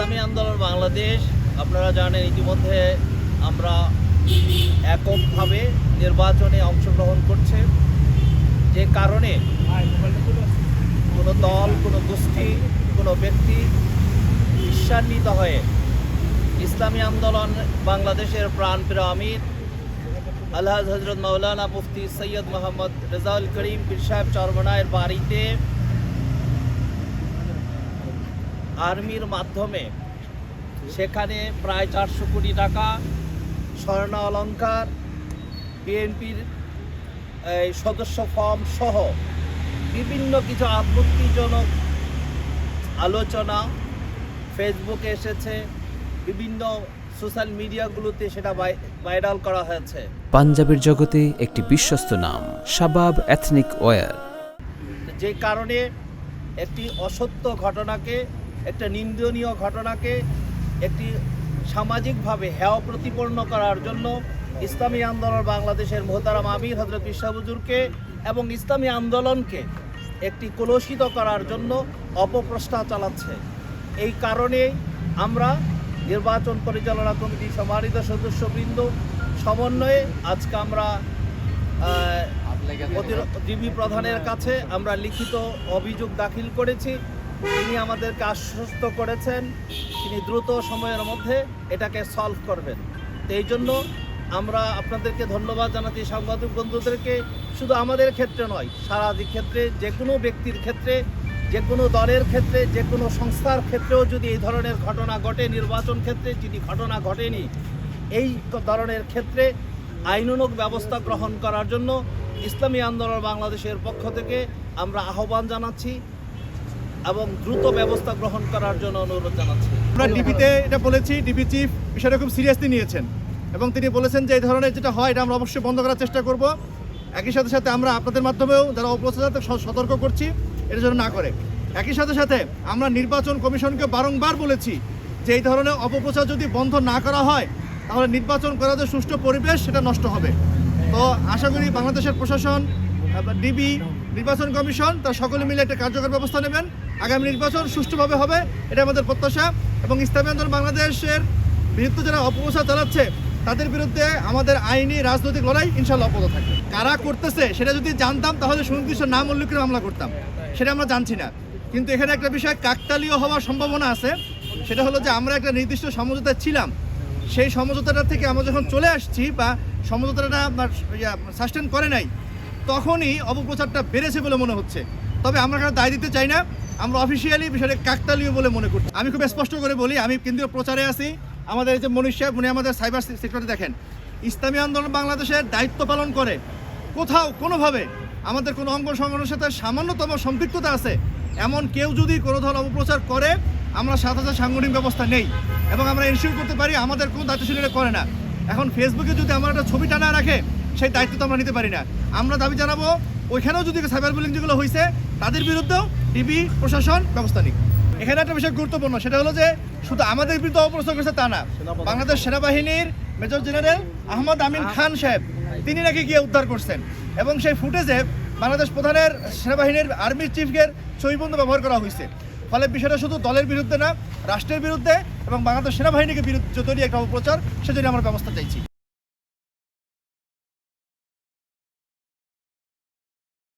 ইসলামী আন্দোলন বাংলাদেশ আপনারা জানেন ইতিমধ্যে আমরা এককভাবে নির্বাচনে অংশগ্রহণ করছে, যে কারণে কোনো দল, কোনো গোষ্ঠী, কোনো ব্যক্তি ঈর্ষান্বিত হয়ে ইসলামী আন্দোলন বাংলাদেশের প্রাণপ্রিয় আমির আলহাজ হজরত মাওলানা মুফতি সৈয়দ মোহাম্মদ রেজাউল করিম পীর সাহেব চরমনায়ের বাড়িতে আর্মির মাধ্যমে সেখানে প্রায় 400 কোটি টাকা স্বর্ণ অলংকার, বিএনপির সদস্য ফর্ম সহ বিভিন্ন কিছু আপত্তিজনক আলোচনা ফেসবুকে এসেছে, বিভিন্ন সোশ্যাল মিডিয়াগুলোতে সেটা ভাইরাল করা হয়েছে। পাঞ্জাবের জগতে একটি বিশ্বস্ত নাম শাবাব এথনিক ওয়্যার, যে কারণে একটি অসত্য ঘটনাকে, একটা নিন্দনীয় ঘটনাকে একটি সামাজিকভাবে হেয় প্রতিপন্ন করার জন্য ইসলামী আন্দোলন বাংলাদেশের মোহতারাম আমির হযরত পীর সাহেব হুজুরকে এবং ইসলামী আন্দোলনকে একটি কলুষিত করার জন্য অপপ্রচেষ্টা চালাচ্ছে। এই কারণে আমরা নির্বাচন পরিচালনা কমিটির সম্মানিত সদস্যবৃন্দ সমন্বয়ে আজকে আমরা ডিবি প্রধানের কাছে আমরা লিখিত অভিযোগ দাখিল করেছি। তিনি আমাদেরকে আশ্বস্ত করেছেন তিনি দ্রুত সময়ের মধ্যে এটাকে সলভ করবেন। তো এই জন্য আমরা আপনাদেরকে ধন্যবাদ জানাচ্ছি, সাংবাদিক বন্ধুদেরকে। শুধু আমাদের ক্ষেত্রে নয়, সারা ক্ষেত্রে, যে কোনো ব্যক্তির ক্ষেত্রে, যে কোনো দলের ক্ষেত্রে, যে কোনো সংস্থার ক্ষেত্রেও যদি এই ধরনের ঘটনা ঘটে, নির্বাচন ক্ষেত্রে যদি ঘটনা ঘটেনি, এই ধরনের ক্ষেত্রে আইনানুগ ব্যবস্থা গ্রহণ করার জন্য ইসলামী আন্দোলন বাংলাদেশের পক্ষ থেকে আমরা আহ্বান জানাচ্ছি এবং দ্রুত ব্যবস্থা গ্রহণ করার জন্য অনুরোধ জানাচ্ছি। আমরা ডিবিতে এটা বলেছি, ডিবি চিফ বিষয়টা খুব সিরিয়াসলি নিয়েছেন এবং তিনি বলেছেন যে এই ধরনের যেটা হয় এটা আমরা অবশ্যই বন্ধ করার চেষ্টা করব। একই সাথে সাথে আমরা আপনাদের মাধ্যমেও যারা অপপ্রচার সতর্ক করছি এটা যেন না করে। একই সাথে সাথে আমরা নির্বাচন কমিশনকে বারংবার বলেছি যে এই ধরনের অপপ্রচার যদি বন্ধ না করা হয় তাহলে নির্বাচন করার যে সুষ্ঠু পরিবেশ সেটা নষ্ট হবে। তো আশা করি বাংলাদেশের প্রশাসন, ডিবি, নির্বাচন কমিশন তারা সকলে মিলে একটা কার্যকর ব্যবস্থা নেবেন। আগামী নির্বাচন সুষ্ঠুভাবে হবে, এটা আমাদের প্রত্যাশা। এবং ইসলামী আন্দোলন বাংলাদেশের বিরুদ্ধে যারা অপপ্রচার চালাচ্ছে তাদের বিরুদ্ধে আমাদের আইনি রাজনৈতিক লড়াই ইনশাল্লাহ অব্যাহত থাকবে। কারা করতেছে সেটা যদি জানতাম তাহলে সুনির্দিষ্ট নাম উল্লেখ করে মামলা করতাম, সেটা আমরা জানছি না। কিন্তু এখানে একটা বিষয় কাকতালীয় হওয়ার সম্ভাবনা আছে, সেটা হলো যে আমরা একটা নির্দিষ্ট সমঝোতায় ছিলাম, সেই সমঝোতাটা থেকে আমরা যখন চলে আসছি বা সমঝোতাটা সাস্টেন করে নাই, তখনই অপপ্রচারটা বেড়েছে বলে মনে হচ্ছে। তবে আমরা কারো দায় দিতে চাই না, আমরা অফিসিয়ালি বিষয়টা কাকতালীয় বলে মনে করি। আমি খুব স্পষ্ট করে বলি, আমি কেন্দ্রীয় প্রচারে আছি, আমাদের এই যে মনীষ সাহেব উনি আমাদের সাইবার সেক্টরে দেখেন, ইসলামী আন্দোলন বাংলাদেশের দায়িত্ব পালন করে। কোথাও কোনোভাবে আমাদের কোনো অঙ্গ সংগঠনের সাথে সামান্যতম সম্পৃক্ততা আছে এমন কেউ যদি কোনো ধরনের অপপ্রচার করে, আমরা সাথে সাথে সাংগঠনিক ব্যবস্থা নেই এবং আমরা এনশিওর করতে পারি আমাদের কোনো দায়িত্বশীলরা করে না। এখন ফেসবুকে যদি আমরা একটা ছবি টানা রাখে সেই দায়িত্ব তো আমরা নিতে পারি না। আমরা দাবি জানাবো ওইখানেও যদি সাইবার বুলিং যেগুলো হয়েছে তাদের বিরুদ্ধেও ডিবি প্রশাসন ব্যবস্থা নিক। এখানে একটা বিষয় গুরুত্বপূর্ণ, সেটা হলো যে শুধু আমাদের বিরুদ্ধে অপপ্রচার করেছে তা না, বাংলাদেশ সেনাবাহিনীর মেজর জেনারেল আহমদ আমিন খান সাহেব তিনি নাকি গিয়ে উদ্ধার করছেন এবং সেই ফুটেজে বাংলাদেশ প্রধানের সেনাবাহিনীর আর্মি চিফের ছবি পর্যন্ত ব্যবহার করা হয়েছে। ফলে বিষয়টা শুধু দলের বিরুদ্ধে না, রাষ্ট্রের বিরুদ্ধে এবং বাংলাদেশ সেনাবাহিনীকে বিরুদ্ধে যদি একটা অপপ্রচার, সেজন্য আমরা ব্যবস্থা চাইছি।